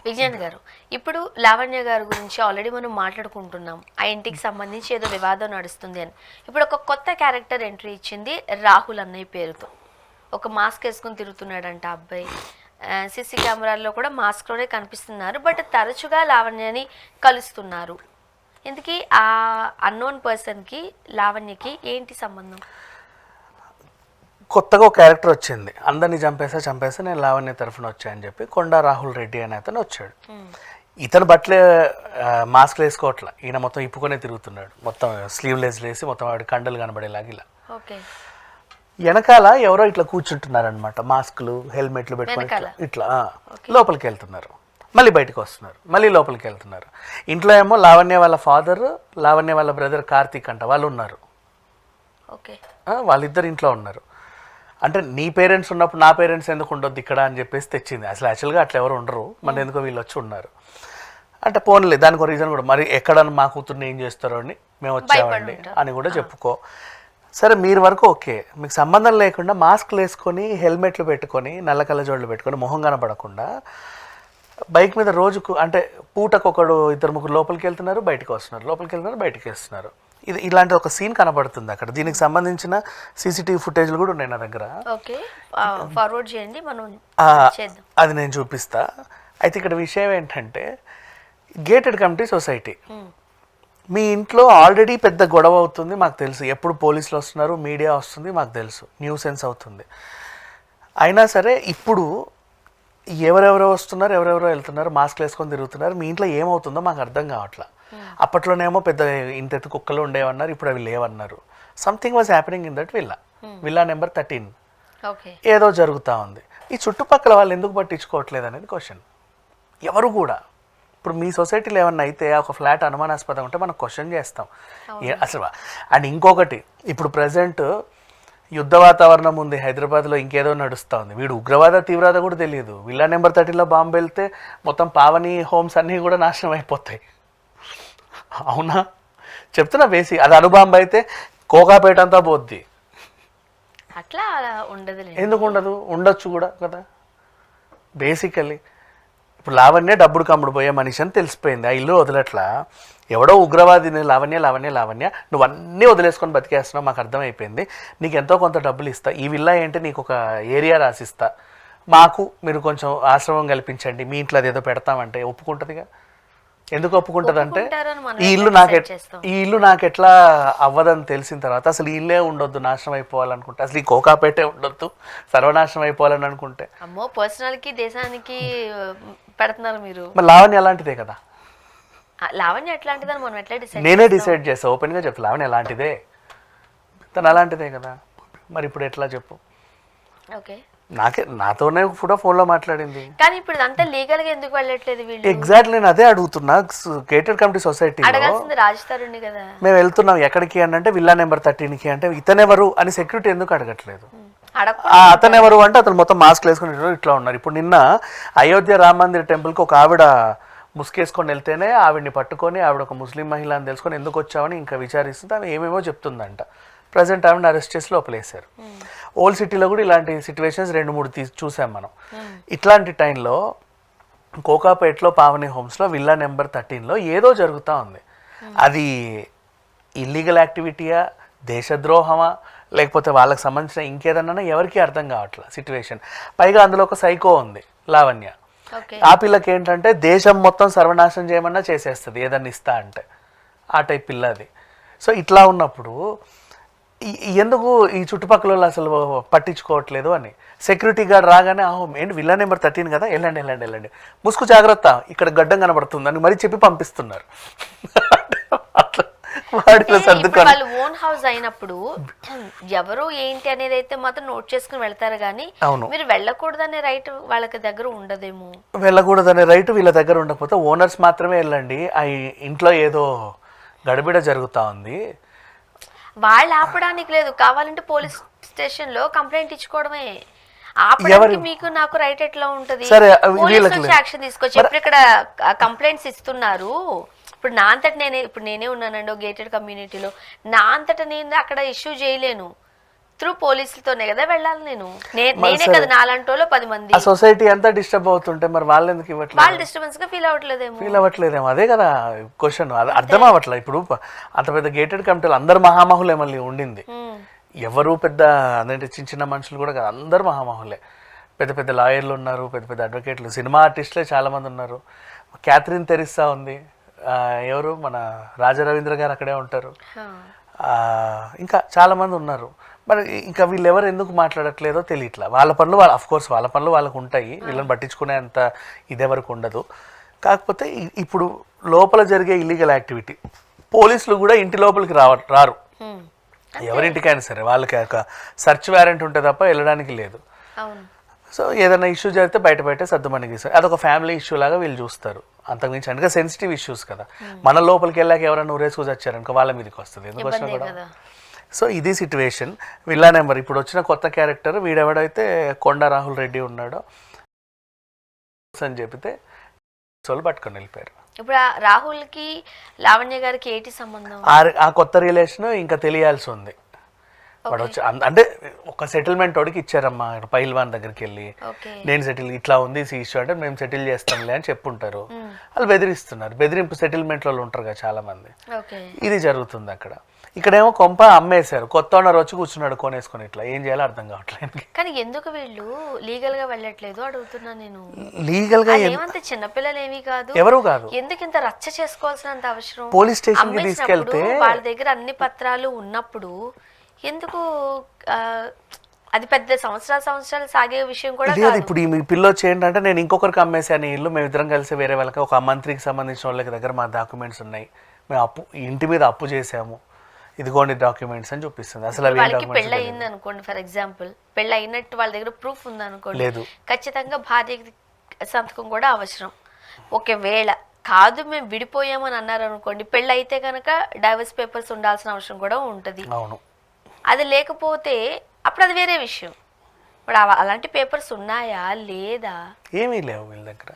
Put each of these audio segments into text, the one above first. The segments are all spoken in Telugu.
విజయన్ గారు, ఇప్పుడు లావణ్య గారి గురించి ఆల్రెడీ మనం మాట్లాడుకుంటున్నాం. ఆ ఇంటికి సంబంధించి ఏదో వివాదం నడుస్తుంది అని. ఇప్పుడు ఒక కొత్త క్యారెక్టర్ ఎంట్రీ ఇచ్చింది రాహుల్ అన్నయ్య పేరుతో. ఒక మాస్క్ వేసుకొని తిరుగుతున్నాడంట ఆ అబ్బాయి. సీసీ కెమెరాల్లో కూడా మాస్క్లోనే కనిపిస్తున్నారు. బట్ తరచుగా లావణ్యని కలుస్తున్నారు. ఇందుకీ ఆ అన్నోన్ పర్సన్కి లావణ్యకి ఏంటి సంబంధం? కొత్తగా ఒక క్యారెక్టర్ వచ్చింది, అందరినీ చంపేస్తే నేను లావణ్య తరఫున వచ్చాయని చెప్పి కొండా రాహుల్ రెడ్డి అనే అతను వచ్చాడు. ఇతను బట్టలే మాస్క్ వేసుకోవట్లా, ఈయన మొత్తం ఇప్పుకొనే తిరుగుతున్నాడు, మొత్తం స్లీవ్లెస్ వేసి మొత్తం వాడి కండలు కనబడేలాగా ఇలా. వెనకాల ఎవరో ఇట్లా కూర్చుంటున్నారనమాట, మాస్కులు హెల్మెట్లు పెట్టుకొని ఇట్లా లోపలికి వెళ్తున్నారు, మళ్ళీ బయటకు వస్తున్నారు, మళ్ళీ లోపలికి వెళ్తున్నారు. ఇంట్లో ఏమో లావణ్య వాళ్ళ ఫాదర్, లావణ్య వాళ్ళ బ్రదర్ కార్తీక్ అంట వాళ్ళు ఉన్నారు. వాళ్ళిద్దరు ఇంట్లో ఉన్నారు. అంటే నీ పేరెంట్స్ ఉన్నప్పుడు నా పేరెంట్స్ ఎందుకు ఉండొద్దు ఇక్కడ అని చెప్పేసి తెచ్చింది. అసలు యాక్చువల్గా అట్లా ఎవరు ఉండరు, మన ఎందుకో వీళ్ళు వచ్చి ఉన్నారు. అంటే పోన్లే, దానికి ఒక రీజన్ కూడా, మరి ఎక్కడన్నా మా కూతుర్ని ఏం చేస్తారో అని మేము వచ్చామండి అని కూడా చెప్పుకో. సరే మీరు వరకు ఓకే, మీకు సంబంధం లేకుండా మాస్క్లు వేసుకొని హెల్మెట్లు పెట్టుకొని నల్ల కళ్ళజోళ్ళు పెట్టుకొని మొహం కనపడకుండా బైక్ మీద రోజుకు అంటే పూటకు ఒకడు ఇద్దరు ముగ్గురు లోపలికి వెళ్తున్నారు, బయటకు వస్తున్నారు, లోపలికి వెళ్తున్నారు, బయటకి వస్తున్నారు. ఇలాంటి ఒక సీన్ కనబడుతుంది అక్కడ. దీనికి సంబంధించిన సీసీటీవీ ఫుటేజ్లు కూడా ఉన్నాయి నా దగ్గర. ఫార్వర్డ్ చేయండి, మనం అది నేను చూపిస్తా. అయితే ఇక్కడ విషయం ఏంటంటే, గేటెడ్ కమ్యూనిటీ సొసైటీ, మీ ఇంట్లో ఆల్రెడీ పెద్ద గొడవ అవుతుంది మాకు తెలుసు, ఎప్పుడు పోలీసులు వస్తున్నారు, మీడియా వస్తుంది మాకు తెలుసు, న్యూసెన్స్ అవుతుంది. అయినా సరే ఇప్పుడు ఎవరెవరో వస్తున్నారు, ఎవరెవరో వెళ్తున్నారు, మాస్క్లు వేసుకొని తిరుగుతున్నారు, మీ ఇంట్లో ఏమవుతుందో మాకు అర్థం కావట్లా. అప్పట్లోనేమో పెద్ద ఇంతెత్తు కుక్కలు ఉండేవన్నారు, ఇప్పుడు అవి లేవన్నారు. Something was happening in that villa number 13. ఏదో జరుగుతూ ఉంది. ఈ చుట్టుపక్కల వాళ్ళు ఎందుకు పట్టించుకోవట్లేదు అనేది క్వశ్చన్. ఎవరు కూడా ఇప్పుడు మీ సొసైటీలో ఏమన్నా అయితే ఒక ఫ్లాట్ అనుమానాస్పదం ఉంటే మనం క్వశ్చన్ చేస్తాం అసలు. అండ్ ఇంకొకటి, ఇప్పుడు ప్రజెంట్ యుద్ధ వాతావరణం ఉంది హైదరాబాద్లో, ఇంకేదో నడుస్తూ ఉంది. వీడు ఉగ్రవాద తీవ్రత కూడా తెలియదు. విల్లా నెంబర్ 13లో బాంబు వెళ్తే మొత్తం పావని హోమ్స్ అన్నీ కూడా నాశనం అయిపోతాయి. అవునా చెప్తున్నా, వేసి అది అణుబాంబు అయితే కోకాపేట అంతా పోద్ది. అట్లా ఉండదు, ఎందుకు ఉండదు, ఉండొచ్చు కూడా కదా. బేసికల్లీ ఇప్పుడు లావణ్య డబ్బుడు కమ్ముడు పోయే మనిషి అని తెలిసిపోయింది, ఆ ఇల్లు వదిలట్లా. ఎవడో ఉగ్రవాదిని లావణ్య లావణ్య లావణ్య నువ్వు అన్నీ వదిలేసుకొని బతికేస్తున్నావు, మాకు అర్థమైపోయింది. నీకు ఎంతో కొంత డబ్బులు ఇస్తా, ఈ విల్లా ఏంటి నీకు ఒక ఏరియా రాసిస్తా, మాకు మీరు కొంచెం ఆశ్రమం కల్పించండి, మీ ఇంట్లో అదేదో పెడతామంటే ఒప్పుకుంటుందిగా. ఎందుకు ఒప్పుకుంటుంది అంటే, ఈ ఇల్లు నాకు ఎట్లా అవ్వదని తెలిసిన తర్వాత అసలు ఈ ఇల్లే ఉండొద్దు, నాశనం అయిపోవాలనుకుంటే, అసలు ఈ కోకాపేటే ఉండొద్దు, సర్వనాశనం అయిపోవాలని అనుకుంటే. అమ్మో, పర్సనల్కి దేశానికి పెడుతున్నారు మీరు. మరి లావణ్య అలాంటిదే కదా. లావణ్య ఎట్లాంటిదని మనం ఎట్లా డిసైడ్? నేనే డిసైడ్ చేస్తా, ఓపెన్గా చెప్తా, లావణ్య అలాంటిదే, తను అలాంటిదే కదా. మరి ఇప్పుడు ఎట్లా చెప్పు. ఓకే, నాతోనే కూడా ఫోన్లో మాట్లాడింది. కానీ ఇప్పుడు అంతా లీగల్ గా ఎందుకు వెళ్ళట్లేదు వీళ్ళు? ఎగ్జాక్ట్లీ నేను అదే అడుగుతున్నా. గేటెడ్ కమ్యూనిటీ సొసైటీ అడగాల్సింది రాజస్థాన్ కదా. మేము వెళ్తున్నాం ఎక్కడికి అని అంటే విల్లా నెంబర్ 13కి అంటే, ఇతనెవరు అని సెక్యూరిటీ ఎందుకు అడగట్లేదు? అతనెవరు అంటే అతను మొత్తం మాస్క్ వేసుకుని ఇట్లా ఉన్నారు. ఇప్పుడు నిన్న అయోధ్య రామ మందిర్ టెంపుల్కి ఒక ఆవిడ ముసుకేసుకొని వెళ్తేనే ఆవిడని పట్టుకొని, ఆవిడ ఒక ముస్లిం మహిళ అని తెలుసుకొని ఎందుకు వచ్చామని ఇంకా విచారిస్తుంది. ఆమె ఏమేమో చెప్తుందంట. ప్రజెంట్ ఆవిడని అరెస్ట్ చేసి లోపలేశారు. ఓల్డ్ సిటీలో కూడా ఇలాంటి సిచ్యువేషన్స్ 2-3 చూసాం మనం. ఇట్లాంటి టైంలో కోకాపేటలో పావని హోమ్స్లో విల్లా నెంబర్ 13లో ఏదో జరుగుతూ ఉంది. అది ఇల్లీగల్ యాక్టివిటీయా, దేశద్రోహమా, లేకపోతే వాళ్ళకి సంబంధించిన ఇంకేదన్నా ఎవరికి అర్థం కావట్లేదు సిచ్యువేషన్. పైగా అందులో ఒక సైకో ఉంది లావణ్య. ఆ పిల్లకి ఏంటంటే దేశం మొత్తం సర్వనాశనం చేయమన్నా చేసేస్తుంది ఏదన్నా ఇస్తా అంటే, ఆ టైప్ పిల్ల అది. సో ఇట్లా ఉన్నప్పుడు ఎందుకు ఈ చుట్టుపక్కల అసలు పట్టించుకోవట్లేదు అని. సెక్యూరిటీ గార్డ్ రాగానే ఏంటి విల్లా నెంబర్ 13 కదా, వెళ్ళండి ముసుగు జాగ్రత్త, ఇక్కడ గడ్డం కనబడుతుంది అని మరి చెప్పి పంపిస్తున్నారు. వాళ్ళు ఓన్ హౌస్ అయినప్పుడు ఎవరు ఏంటి అనేది అయితే మాత్రం నోట్ చేసుకుని వెళ్తారు, కానీ మీరు వెళ్ళకూడదనే రైట్ వాళ్ళకి దగ్గర ఉండదేమో. వెళ్ళకూడదనే రైట్ వీళ్ళ దగ్గర ఉండకపోతే ఓనర్స్ మాత్రమే వెళ్ళండి, ఆ ఇంట్లో ఏదో గడిబిడ జరుగుతా ఉంది, వాళ్ళు ఆపడానికి లేదు. కావాలంటే పోలీస్ స్టేషన్ లో కంప్లైంట్ ఇచ్చుకోవడమే. ఆపడానికి మీకు నాకు రైట్ ఎట్లా ఉంటది? యాక్షన్ తీసుకోవచ్చు. ఇప్పుడు ఇక్కడ కంప్లైంట్స్ ఇస్తున్నారు. ఇప్పుడు నా అంతట నేనే ఉన్నానండి గేటెడ్ కమ్యూనిటీలో, నా అంతటా నేను అక్కడ ఇష్యూ చేయలేను. త్రూ పోలీసులతోనే కదా వెళ్ళాలి నేను నేనే కదా నాలంటోలో 10 మంది ఆ సొసైటీ అంతా డిస్టర్బ్ అవుతుంటే మరి వాళ్ళు ఎందుకు ఇవ్వట్లేదు? వాళ్ళు డిస్టర్బెన్స్ గా ఫీల్ అవ్వట్లేదేమో. అదే కదా క్వశ్చన్. అది అర్థం అవ్వట్లేదు. ఇప్పుడు అంత పెద్ద గేటెడ్ కమిటీలు అందరు మహామహులే మళ్ళీ ఉండింది. ఎవరు పెద్ద అదేంటి చిన్న చిన్న మనుషులు కూడా కాదు, అందరు మహామహులే. పెద్ద పెద్ద లాయర్లు ఉన్నారు, పెద్ద పెద్ద అడ్వకేట్లు, సినిమా ఆర్టిస్టులే చాలా మంది ఉన్నారు. క్యాథరిన్ తెరిస్సా ఉంది, ఎవరు మన రాజా రవీంద్ర గారు అక్కడే ఉంటారు, ఇంకా చాలా మంది ఉన్నారు. మరి ఇంకా వీళ్ళెవరు ఎందుకు మాట్లాడట్లేదో తెలియట్లా. వాళ్ళ పనులు వాళ్ళు అఫ్కోర్స్ వాళ్ళ పనులు వాళ్ళకు ఉంటాయి, వీళ్ళని పట్టించుకునే అంత ఇదెవరకు ఉండదు. కాకపోతే ఇప్పుడు లోపల జరిగే ఇల్లీగల్ యాక్టివిటీ పోలీసులు కూడా ఇంటి లోపలికి రారు. ఎవరింటికైనా సరే వాళ్ళకి ఒక సర్చ్ వారెంట్ ఉంటే తప్ప వెళ్ళడానికి లేదు. సో ఏదైనా ఇష్యూ జరిగితే బయట సర్దుమణికి ఇస్తారు. అదొక ఫ్యామిలీ ఇష్యూ లాగా వీళ్ళు చూస్తారు. అంతకుమించి అందుకే సెన్సిటివ్ ఇష్యూస్ కదా. మన లోపలికి వెళ్ళాక ఎవరైనా ఊరేసుకు వచ్చారనుకో వాళ్ళ మీదకి వస్తుంది, ఎందుకు వచ్చినా కూడా. సో ఇది సిచ్యువేషన్. విల్లా నెంబర్ ఇప్పుడు వచ్చిన కొత్త క్యారెక్టర్ వీడెవడైతే కొండ రాహుల్ రెడ్డి ఉన్నాడో అని చెప్తే వాళ్ళు పట్టుకొని వెళ్ళిపోయారు. ఇప్పుడు రాహుల్కి లావణ్య గారికి ఏంటి సంబంధం? ఆ కొత్త రిలేషన్ ఇంకా తెలియాల్సి ఉంది. వాడు వచ్చి అంటే ఒక సెటిల్మెంట్ వాడికి ఇచ్చారమ్మా, పైల్వాన్ దగ్గరికి వెళ్ళి నేను సెటిల్ ఇట్లా ఉంది ఇష్యూ అంటే మేము సెటిల్ చేస్తాంలే అని చెప్పుంటారు. వాళ్ళు బెదిరిస్తున్నారు. బెదిరింపు సెటిల్మెంట్ వాళ్ళు ఉంటారు కదా చాలా మంది. ఇది జరుగుతుంది అక్కడ. ఇక్కడేమో కొంప అమ్మేశారు. కొత్త ఓనర్ వచ్చి కూర్చున్నాడు కొనేసుకొని. ఇట్లా ఏం చేయాలో అర్థం కావట్లేదు. కానీ ఎందుకు వీళ్ళు లీగల్ గా వెళ్ళట్లేదు అడుగుతున్నా నేను. లీగల్ గా ఏమంత చిన్నపిల్లలు ఏమీ కాదు, ఎవరు కాదు. ఎందుకు ఇంత రచ్చ చేసుకోవాల్సినంత అవసరం? పోలీస్ స్టేషన్ కి తీసుకెళ్తే వాళ్ళ దగ్గర అన్ని పత్రాలు ఉన్నప్పుడు ఎందుకు అది పెద్ద సంవత్సరాలు సాగే విషయం కూడా లేదు. ఇప్పుడు ఈ పిల్లొచ్చి ఏంటంటే నేను ఇంకొకరికి అమ్మేసాను ఇల్లు, మేము ఇద్దరం కలిసి వేరే వాళ్ళకి ఒక మంత్రికి సంబంధించిన వాళ్ళకి దగ్గర మా డాక్యుమెంట్స్ ఉన్నాయి, మేము ఇంటి మీద అప్పు చేసాము, ఇదిగోండి డాక్యుమెంట్స్ అని చూపిస్తుంది. అసలు వాళ్ళకి పెళ్ళి అయింది అనుకోండి, ఫర్ ఎగ్జాంపుల్ పెళ్ళి అయినట్టు వాళ్ళ దగ్గర ప్రూఫ్ ఉంది అనుకోండి, లేదు ఖచ్చితంగా భార్య సంతకం కూడా అవసరం. ఒకవేళ కాదు మేము విడిపోయామని అన్నారు అనుకోండి, పెళ్ళి అయితే కనుక డైవర్స్ పేపర్స్ ఉండాల్సిన అవసరం కూడా ఉంటుంది. అవును, అది లేకపోతే అప్పుడు అది వేరే విషయం. ఇప్పుడు అలాంటి పేపర్స్ ఉన్నాయా లేదా? ఏమీ లేవు వీళ్ళ దగ్గర,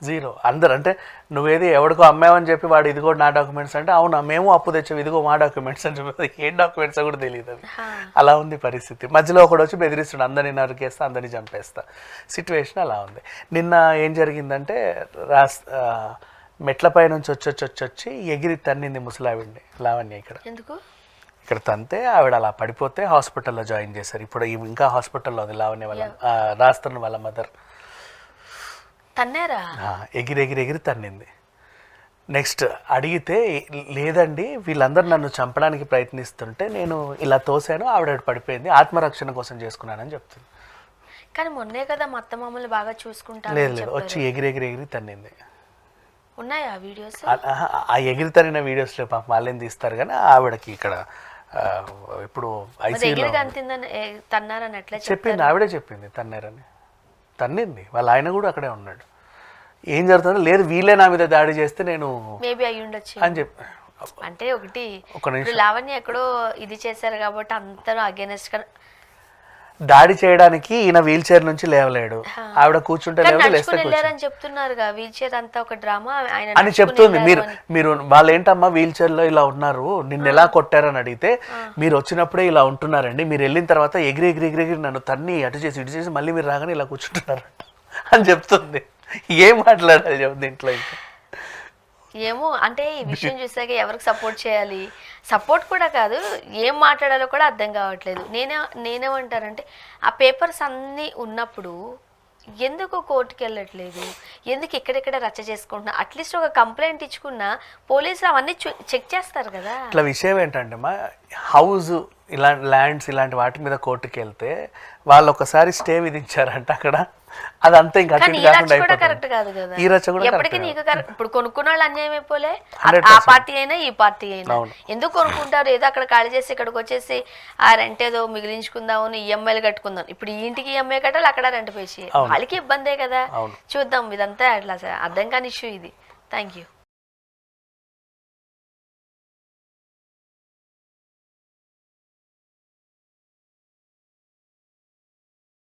జీరో. అందరు అంటే నువ్వేది ఎవరికో అమ్మావని చెప్పి వాడు ఇదిగో నా డాక్యుమెంట్స్ అంటే అవునా మేము అప్పు తెచ్చాము ఇదిగో మా డాక్యుమెంట్స్ అని చెప్పి ఏం డాక్యుమెంట్స్ కూడా తెలియదు. అది అలా ఉంది పరిస్థితి. మధ్యలో ఒకడు వచ్చి బెదిరిస్తాడు, అందరినీ నరికేస్తా అందరినీ చంపేస్తా. సిచ్యువేషన్ అలా ఉంది. నిన్న ఏం జరిగిందంటే మెట్లపై నుంచి వచ్చి ఎగిరి తన్నింది ముసలావిడ్ని లావణ్య. ఇక్కడ తంతే ఆవిడ అలా పడిపోతే హాస్పిటల్లో జాయిన్ చేశారు. ఇప్పుడు ఇంకా హాస్పిటల్లో ఉంది లావణ్య వాళ్ళ రాస్తున్న వాళ్ళ మదర్. తన్నారా? ఎగిరి తన్నింది. నెక్స్ట్ అడిగితే లేదండి వీళ్ళందరూ నన్ను చంపడానికి ప్రయత్నిస్తుంటే నేను ఇలా తోసాను, ఆవిడ పడిపోయింది, ఆత్మరక్షణ కోసం చేసుకున్నానని చెప్తుంది. కానీ మొన్నే కదా మా అత్త మామూలు బాగా చూసుకుంటారు. లేదు వచ్చి ఎగిరి తన్నింది. ఉన్నాయా వీడియోస్? ఆ ఎగిరి తన్నిన వీడియోస్ పాపం వాళ్ళేం తీస్తారు కానీ ఆవిడకి ఇక్కడ ఇప్పుడు చెప్పింది, ఆవిడే చెప్పింది తన్నారని. తన్నింది, వాళ్ళ ఆయన కూడా అక్కడే ఉన్నాడు. ఏం జరుగుతుందో లేదు వీళ్ళే నా మీద దాడి చేస్తే నేను మేబీ అయ్యి ఉండొచ్చు అని చెప్పి. అంటే ఒకటి లావణ్య ఎక్కడో ఇది చేశారు కాబట్టి అందరూ అగైనెస్ట్ దాడి చేయడానికి ఈయన వీల్ చైర్ నుంచి లేవలేడు, ఆవిడ కూర్చుంటే చెప్తున్నారుగా వీల్ చైర్ అంతా ఒక డ్రామా అని చెప్తుంది. మీరు వాళ్ళు ఏంటమ్మా వీల్ చైర్ లో ఇలా ఉన్నారు నిన్ను ఎలా కొట్టారని అడిగితే మీరు వచ్చినప్పుడే ఇలా ఉంటున్నారండి, మీరు వెళ్ళిన తర్వాత ఎగిరి నన్ను తన్ని అటు చేసి ఇటు చేసి మళ్ళీ మీరు రాగానే ఇలా కూర్చుంటున్నారంట అని చెప్తుంది. ఏం మాట్లాడాలి చెప్తుంది ఇంట్లో. ఏమో అంటే ఈ విషయం చూసాక ఎవరికి సపోర్ట్ చేయాలి, సపోర్ట్ కూడా కాదు ఏం మాట్లాడాలో కూడా అర్థం కావట్లేదు. నేనేమంటానంటే ఆ పేపర్స్ అన్నీ ఉన్నప్పుడు ఎందుకు కోర్టుకి వెళ్ళట్లేదు, ఎందుకు ఎక్కడెక్కడ రచ్చ చేసుకుంటున్నా? అట్లీస్ట్ ఒక కంప్లైంట్ ఇచ్చుకున్నా పోలీసులు అవన్నీ చెక్ చేస్తారు కదా. ఇట్లా విషయం ఏంటంటే మా హౌస్ ఇలాంటి ల్యాండ్స్ ఇలాంటి వాటి మీద కోర్టుకి వెళ్తే వాళ్ళు ఒకసారి స్టే విధించారంట అక్కడ, అదంతా ఇంకా కరెక్ట్ కాదు కదా. ఈ రచ్చ కూడా ఎప్పటికీ నీకు కరెక్ట్. ఇప్పుడు కొనుక్కున్న వాళ్ళు అన్యాయం అయిపోలే, ఆ పార్టీ అయినా ఈ పార్టీ అయినా ఎందుకు కొనుక్కుంటారు? ఏదో అక్కడ ఖాళీ చేసి ఇక్కడికి వచ్చేసి ఆ రెంట్ ఏదో మిగిలించుకుందాం, ఈఎంఐలు కట్టుకుందాం. ఇప్పుడు ఈ ఇంటికి ఈఎంఐ కట్టాలి, అక్కడ రెంట్ పేసి వాళ్ళకి ఇబ్బందే కదా. చూద్దాం, ఇదంతా అట్లా అర్థం కాని ఇష్యూ ఇది. Thank you.